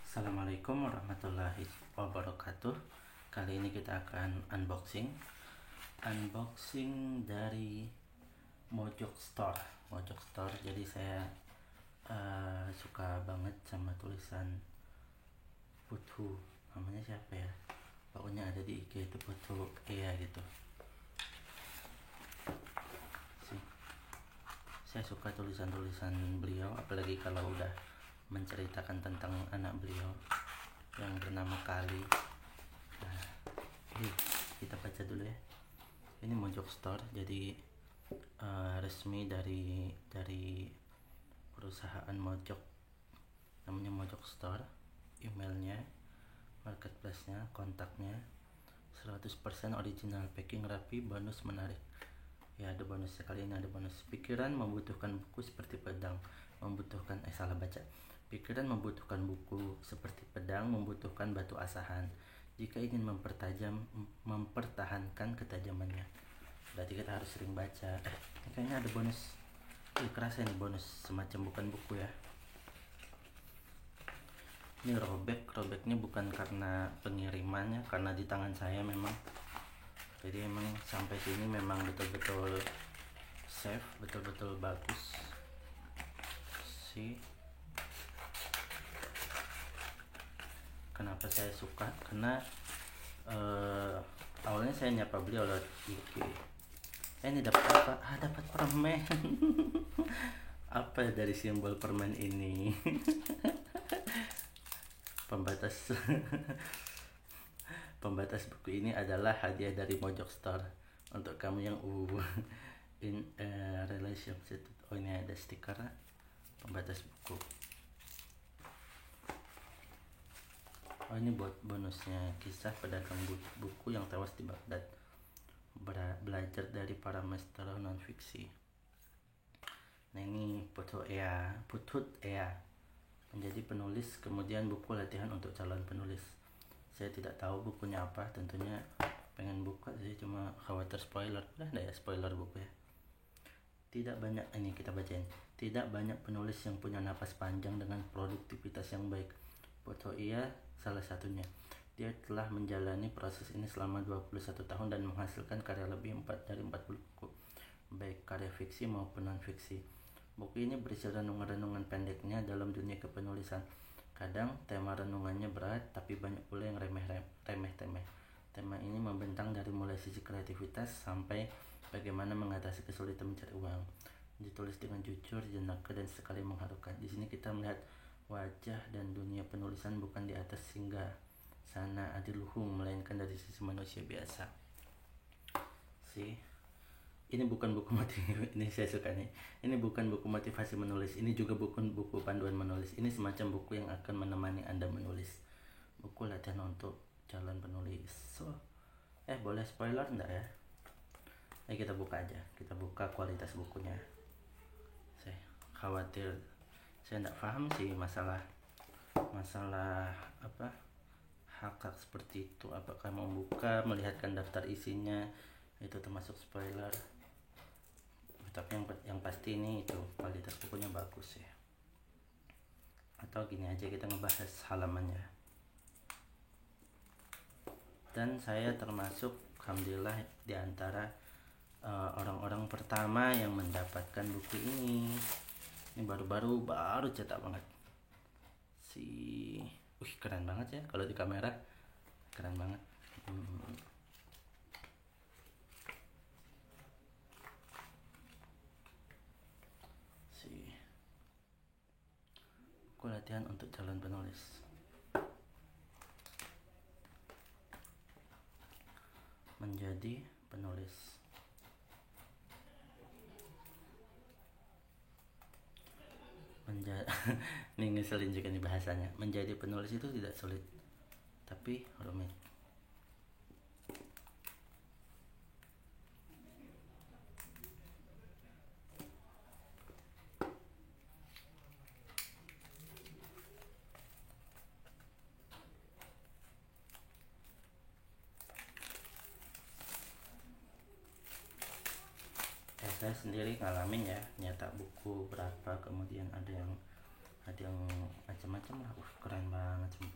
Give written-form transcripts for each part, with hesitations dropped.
Assalamualaikum warahmatullahi wabarakatuh. Kali ini kita akan unboxing dari Mojok Store. Jadi saya suka banget sama tulisan Puthu, namanya siapa ya, pokoknya ada di IG itu Puthu Ea gitu. Saya suka tulisan-tulisan beliau, apalagi kalau udah menceritakan tentang anak beliau yang bernama Kali. Nah, kita baca dulu ya. Ini Mojok Store, jadi resmi dari perusahaan Mojok, namanya Mojok Store. Emailnya, marketplace-nya, kontaknya, 100% original, packing rapi, bonus menarik. Ya, ada bonusnya, kali ini ada bonus. Pikiran membutuhkan buku seperti pedang Pikiran membutuhkan buku seperti pedang membutuhkan batu asahan jika ingin mempertahankan ketajamannya. Berarti kita harus sering baca. Ini kayaknya ada bonus. Kerasa ini bonus, semacam bukan buku ya. Ini robeknya bukan karena pengirimannya, karena di tangan saya memang. Jadi emang sampai sini memang betul-betul safe, betul-betul bagus sih. Kenapa saya suka? Karena awalnya saya nyapa beliau lewat IG. Ini dapat apa? Dapat permen. Apa dari simbol permen ini? Pembatas buku ini adalah hadiah dari Mojok Store untuk kamu yang in a relationship. Oh, ini ada stiker pembatas buku. Oh, ini buat bonusnya, kisah pedagang buku yang tewas di Baghdad, belajar dari para master non-fiksi. Nah, ini Putut Ea menjadi penulis, kemudian buku latihan untuk calon penulis. Saya tidak tahu bukunya apa, tentunya pengen buka sih, cuma khawatir spoiler. Udah ada ya spoiler buku ya. Tidak banyak penulis yang punya napas panjang dengan produktivitas yang baik. Putut Ea salah satunya. Dia telah menjalani proses ini selama 21 tahun dan menghasilkan karya lebih dari 40 buku, baik karya fiksi maupun non-fiksi. Buku ini berisi renungan-renungan pendeknya dalam dunia kepenulisan. Kadang tema renungannya berat, tapi banyak pula yang remeh-temeh. Tema ini membentang dari mulai sisi kreativitas sampai bagaimana mengatasi kesulitan mencari uang. Ditulis dengan jujur, jenaka, dan sekali mengharukan. Di sini kita melihat wajah dan dunia penulisan bukan di atas singgah sana adiluhung, melainkan dari sisi manusia biasa. Ini bukan buku motivasi, ini saya suka nih. Ini bukan buku motivasi menulis, ini juga bukan buku panduan menulis. Ini semacam buku yang akan menemani Anda menulis. Buku latihan untuk calon penulis. Boleh spoiler enggak ya? Kita buka aja. Kita buka kualitas bukunya. Saya khawatir, saya enggak paham sih masalah apa? Hak seperti itu. Apakah mau buka, melihatkan daftar isinya itu termasuk spoiler? Tapi yang pasti ini itu kualitas bukunya bagus ya. Atau gini aja, kita ngebahas halamannya. Dan saya termasuk alhamdulillah di antara orang-orang pertama yang mendapatkan buku ini. Ini baru cetak banget. Keren banget ya, kalau di kamera keren banget. Buku latihan untuk calon penulis. Menjadi penulis. Ini ngeselin juga nih bahasanya. Menjadi penulis itu tidak sulit, tapi rumit. Saya sendiri ngalamin ya, nyetak buku berapa, kemudian ada yang macam-macam lah. Keren banget sumpah.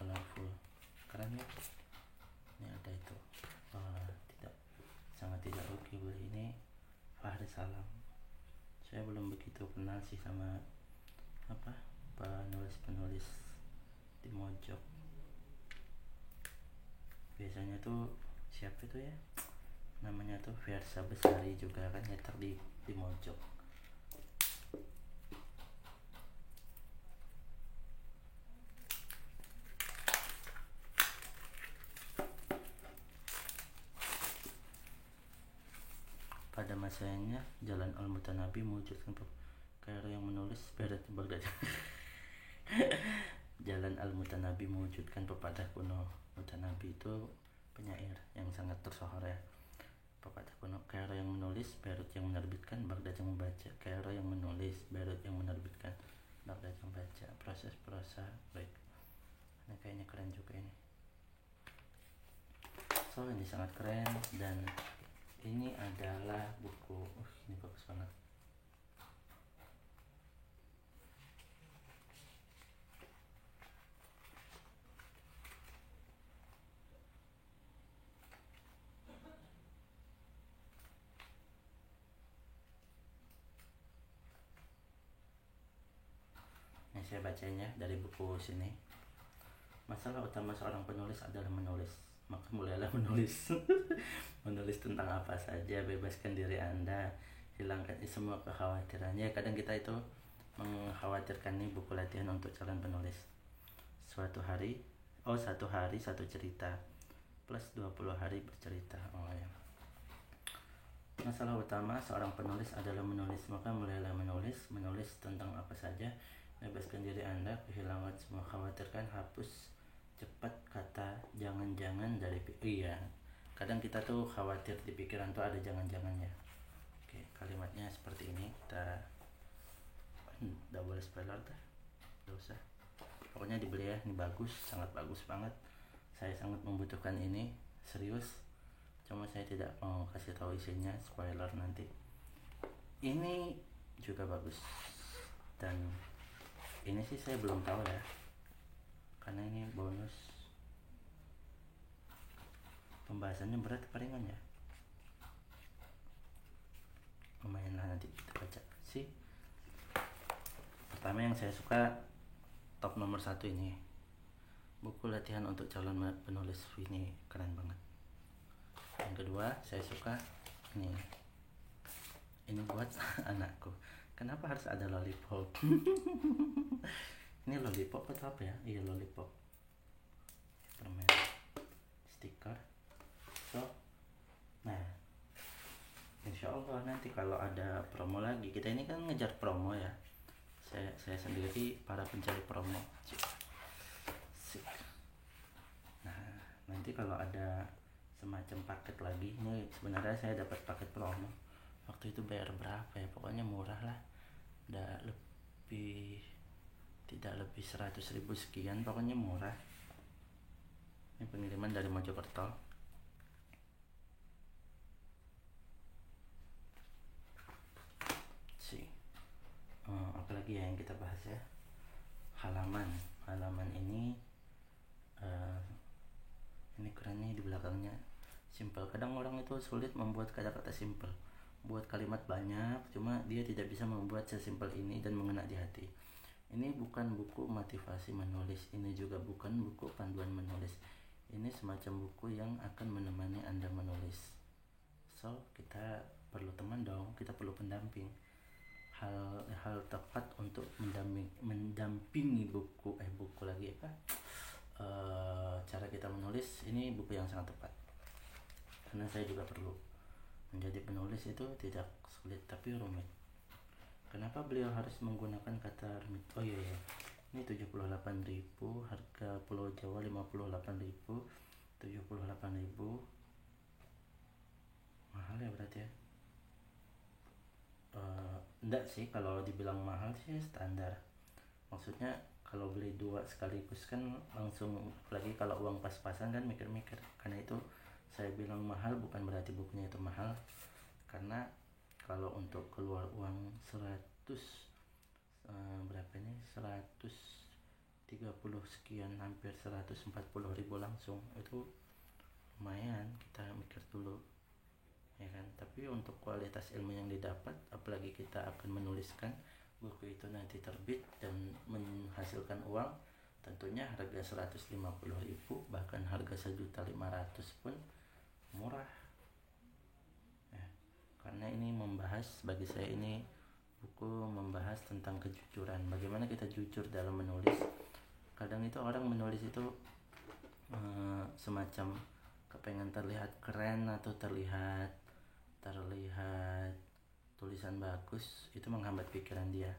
colorful, keren ya. Ini ada itu, tidak, sangat tidak rugi beli ini. Fahri Salam, saya belum begitu kenal sih sama penulis di Mojok. Biasanya tuh siapa itu ya, namanya tuh Versa Besari juga kan nyetak di Mojok. Pada masanya Jalan Al-Mutanabi mewujudkan Kairo yang menulis Berat Baghdad. Jalan Al-Mutanabi mewujudkan pepatah kuno. Mutanabi itu penyair yang sangat tersohor ya. Pepatah kuno, Kairo yang menulis, Beirut yang menerbitkan, Baghdad yang membaca. Kairo yang menulis, Beirut yang menerbitkan, Baghdad yang membaca. Proses prosa baik. Ini kayaknya keren juga ini. So ini sangat keren, dan ini adalah buku. Ini bagus banget. Ini saya bacanya dari buku sini. Masalah utama seorang penulis adalah menulis. Maka mulailah menulis. Menulis tentang apa saja, bebaskan diri Anda, hilangkan semua kekhawatirannya. Kadang kita itu mengkhawatirkan nih buku latihan untuk calon penulis. Satu hari satu cerita plus 20 hari bercerita. Ya. Masalah utama seorang penulis adalah menulis. Maka mulailah menulis tentang apa saja, bebaskan diri Anda, kehilangan semua khawatirkan, hapus cepat kata jangan-jangan dari iya. Kadang kita tuh khawatir di pikiran tuh ada jangan-jangannya. Oke, kalimatnya seperti ini. Kita udah boleh spoiler dah, gak usah. Pokoknya dibeli ya, ini bagus, sangat bagus banget. Saya sangat membutuhkan ini, serius. Cuma saya tidak mau kasih tahu isinya, spoiler nanti. Ini juga bagus, dan ini sih saya belum tahu ya, karena ini bonus. Pembahasannya berat apa ringan ya? Lumayan lah, nanti kita baca sih. Pertama yang saya suka, top nomor 1 ini, buku latihan untuk calon penulis. Ini keren banget. Yang kedua saya suka ini buat anakku. Kenapa harus ada lollipop? Ini lollipop atau apa ya? Iya, lollipop, permen, stiker. So, nah, insya Allah nanti kalau ada promo lagi, kita ini kan ngejar promo ya. Saya sendiri para pencari promo. Nah, nanti kalau ada semacam paket lagi, ini sebenarnya saya dapat paket promo. Waktu itu bayar berapa ya? Pokoknya murah lah. Tidak lebih 100.000 sekian, pokoknya murah. Ini pengiriman dari Mojokerto. Apalagi ya yang kita bahas ya, halaman ini ini keren nih di belakangnya, simple. Kadang orang itu sulit membuat kata-kata simple, buat kalimat banyak, cuma dia tidak bisa membuat sesimpel ini dan mengena di hati. Ini bukan buku motivasi menulis, ini juga bukan buku panduan menulis. Ini semacam buku yang akan menemani Anda menulis. So, kita perlu teman dong, kita perlu pendamping. Hal tepat untuk mendampingi buku lagi apa? Cara kita menulis, ini buku yang sangat tepat. Karena saya juga perlu. Menjadi penulis itu tidak sulit tapi rumit. Kenapa beliau harus menggunakan kata rumit? Oh iya, ini 78.000, harga Pulau Jawa 58.000, 78.000. Mahal ya berarti ya? Enggak sih, kalau dibilang mahal sih standar. Maksudnya kalau beli 2 sekaligus kan langsung, apalagi kalau uang pas-pasan kan mikir-mikir. Karena itu saya bilang mahal, bukan berarti bukunya itu mahal. Karena kalau untuk keluar uang 100 berapa ini, 130 30 sekian, hampir 140.000 langsung. Itu lumayan, kita mikir dulu ya kan. Tapi untuk kualitas ilmu yang didapat, apalagi kita akan menuliskan buku itu nanti terbit dan menghasilkan uang, tentunya harga 150.000 bahkan harga 1.500.000 pun murah ya. Karena ini membahas, bagi saya ini buku membahas tentang kejujuran, bagaimana kita jujur dalam menulis. Kadang itu orang menulis itu semacam kepengen terlihat keren atau terlihat tulisan bagus, itu menghambat pikiran dia.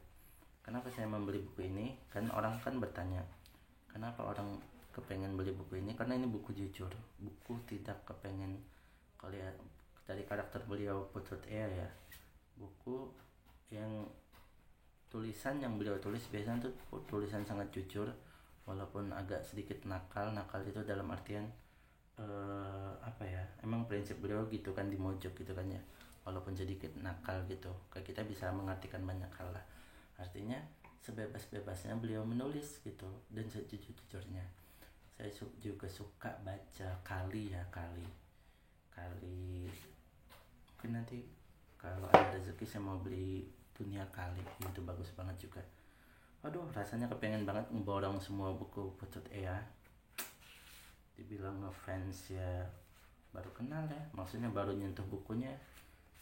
Kenapa saya membeli buku ini? Kan orang kan bertanya, kenapa orang kepengen beli buku ini? Karena ini buku jujur, buku tidak kepengen. Kalau lihat dari karakter beliau Putut Ea ya, buku yang tulisan yang beliau tulis biasanya tuh tulisan sangat jujur, walaupun agak sedikit nakal itu dalam artian emang prinsip beliau gitu kan, di mojok gitu kan ya, walaupun sedikit nakal gitu, kayak kita bisa mengartikan banyak hal lah. Artinya sebebas-bebasnya beliau menulis gitu, dan sejujur-jujurnya. Saya juga suka baca Kali mungkin nanti kalau ada rezeki saya mau beli Dunia Kali, itu bagus banget juga. Aduh, rasanya kepengen banget ngeborong semua buku Putut Ea. Dibilang ngefans ya baru kenal ya, maksudnya baru nyentuh bukunya,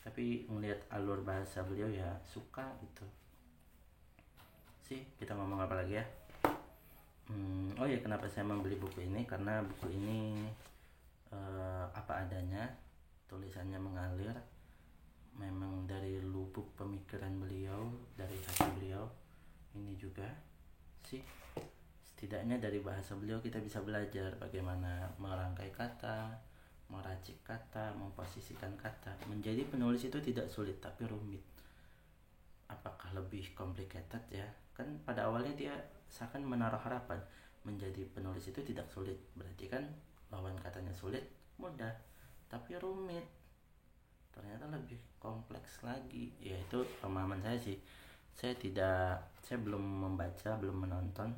tapi ngelihat alur bahasa beliau ya suka gitu sih. Kita ngomong apa lagi ya? Oh ya, kenapa saya membeli buku ini? Karena buku ini apa adanya, tulisannya mengalir, memang dari lubuk pemikiran beliau, dari hati beliau. Ini juga sih, setidaknya dari bahasa beliau kita bisa belajar bagaimana merangkai kata, meracik kata, memposisikan kata. Menjadi penulis itu tidak sulit tapi rumit. Apakah lebih complicated ya? Kan pada awalnya dia seakan menaruh harapan menjadi penulis itu tidak sulit, berarti kan lawan katanya sulit mudah, tapi rumit ternyata lebih kompleks lagi. Ya itu pemahaman saya sih. Saya belum membaca, belum menonton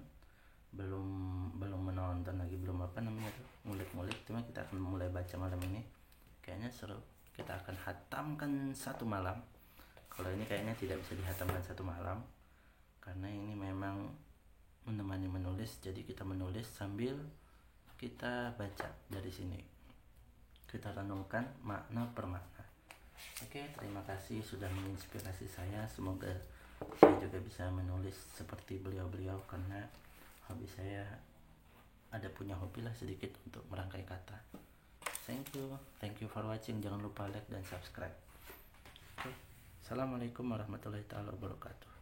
lagi, belum ngulik-ngulik. Cuma kita akan mulai baca malam ini, kayaknya seru. Kita akan hatamkan satu malam. Kalau ini kayaknya tidak bisa dihatamkan satu malam, karena ini memang menemani menulis. Jadi kita menulis sambil kita baca dari sini, kita renungkan makna per makna. Oke, terima kasih sudah menginspirasi saya. Semoga saya juga bisa menulis seperti beliau-beliau, karena hobi saya ada punya hobi lah sedikit untuk merangkai kata. Thank you for watching. Jangan lupa like dan subscribe. Oke. Assalamualaikum warahmatullahi wabarakatuh.